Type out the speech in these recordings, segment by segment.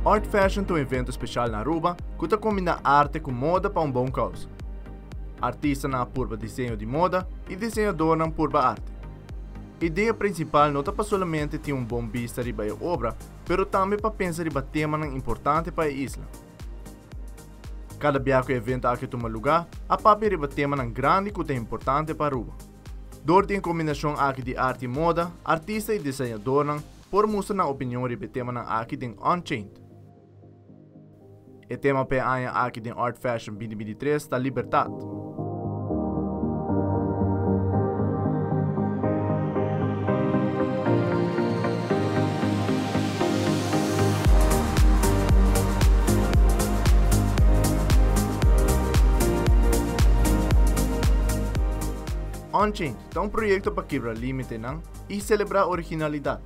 Art Fashion é um evento especial na Aruba que combina arte com moda para bom causa. Artistas na purba desenho de moda e desenhador na purba arte. A ideia principal não é para somente ter bom vista de a obra, mas também para pensar em tema importante para a isla. Cada viagem que o evento aqui toma lugar, a papel de tema grande que é importante para Aruba. Door de combinação aqui de arte e moda, artista e desenhador por mostrar a opinião de tema aqui de On-Chain. O tema para a aqui de Art Fashion 2023 está liberdade. On-Chain é um projeto para quebrar limites e celebrar originalidade.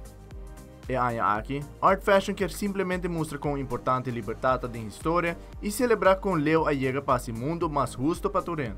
E aqui, Art Fashion quer simplesmente mostrar quão importante a liberdade da história e celebrar com Leo a chega para esse mundo mais justo para Torrent.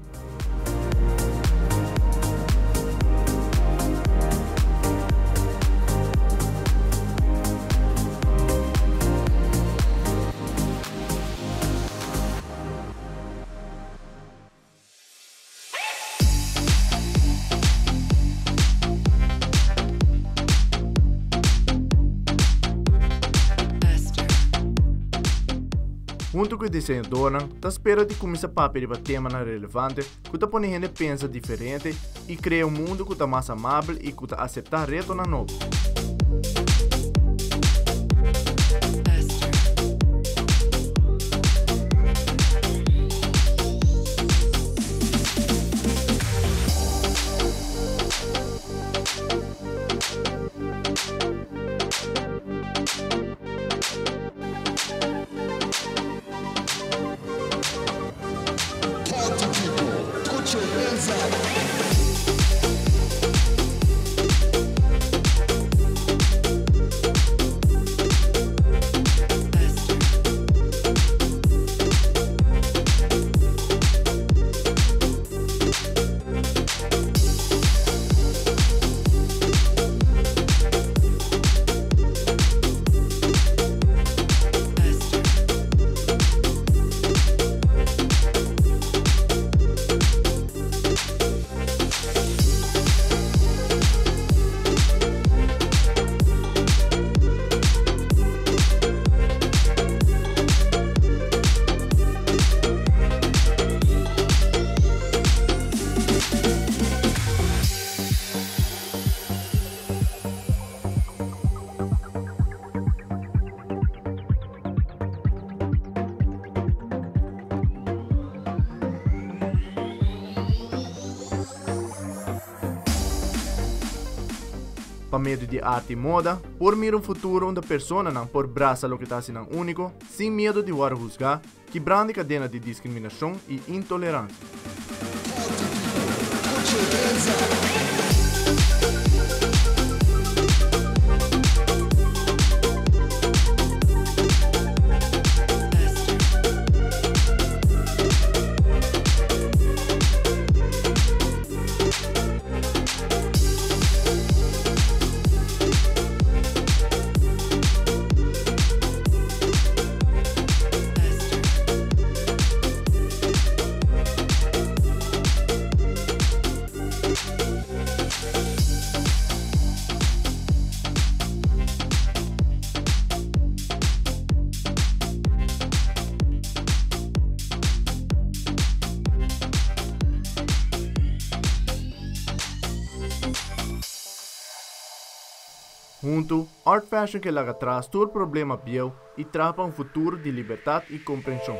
Junto com o desenhador, está espera de começar a papel de tema relevante que está põe gente pensa diferente e cria um mundo que está mais amável e que está aceitar reto na novo. Para medo de arte e moda, por mir um futuro onde a pessoa não por braça o que está sendo único, sem medo de war juzgar, quebrando cadena de discriminação e intolerância. Junto, Art Fashion que larga atrás todo problema bio e trapa um futuro de liberdade e compreensão.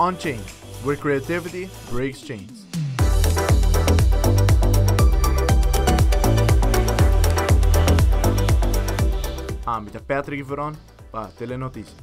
On-Chain, where creativity breaks chains. Ambita Patrick Veron para Telenotícias.